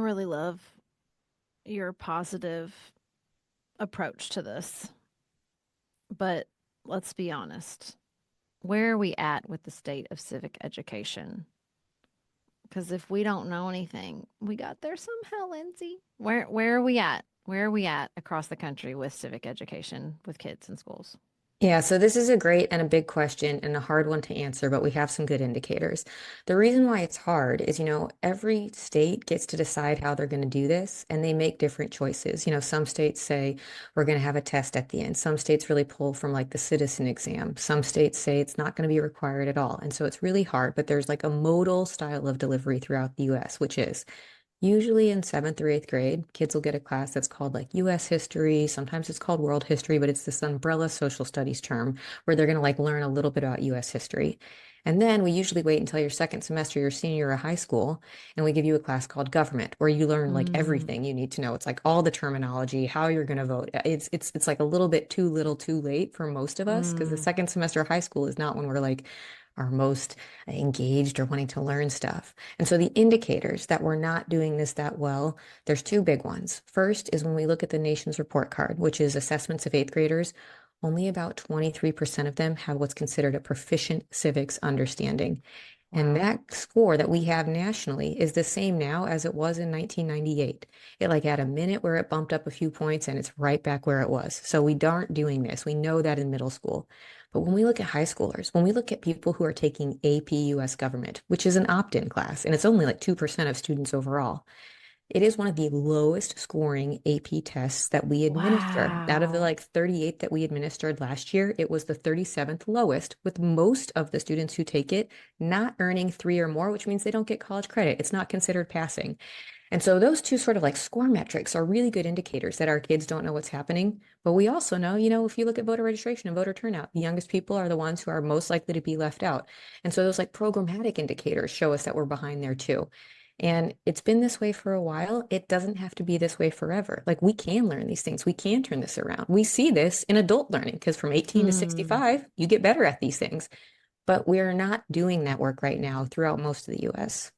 really love your positive approach to this, but let's be honest. Where are we at with the state of civic education? Because if we don't know anything, we got there somehow, Lindsay. Where are we at? Where are we at across the country with civic education with kids in schools? Yeah, so this is a great and a big question and a hard one to answer, but we have some good indicators. The reason why it's hard is, every state gets to decide how they're going to do this, and they make different choices. Some states say we're going to have a test at the end. Some states really pull from like the citizen exam. Some states say it's not going to be required at all. And so it's really hard, but there's like a modal style of delivery throughout the US, which is usually in seventh or eighth grade, kids will get a class that's called like US history. Sometimes it's called world history, but it's this umbrella social studies term where they're going to like learn a little bit about US history. And then we usually wait until your second semester, your senior year of high school, and we give you a class called government, where you learn like Mm, everything you need to know. It's like all the terminology, how you're going to vote. It's like a little bit too little, too late for most of us because the mm. second semester of high school is not when we're like our most engaged or wanting to learn stuff. And so the indicators that we're not doing this that well, there's two big ones. First is when we look at the nation's report card, which is assessments of eighth graders, only about 23% of them have what's considered a proficient civics understanding. And Wow. that score that we have nationally is the same now as it was in 1998. It like had a minute where it bumped up a few points and it's right back where it was. So we aren't doing this. We know that in middle school. But when we look at high schoolers, when we look at people who are taking AP US government, which is an opt-in class, and it's only like 2% of students overall, it is one of the lowest scoring AP tests that we administer. Out of the Wow. like 38 that we administered last year, it was the 37th lowest, with most of the students who take it not earning three or more, which means they don't get college credit. It's not considered passing. And so those two sort of like score metrics are really good indicators that our kids don't know what's happening. But we also know, if you look at voter registration and voter turnout, the youngest people are the ones who are most likely to be left out. And so those like programmatic indicators show us that we're behind there too. And it's been this way for a while. It doesn't have to be this way forever. Like we can learn these things. We can turn this around. We see this in adult learning because from 18 to Hmm. 65, you get better at these things. But we're not doing that work right now throughout most of the US.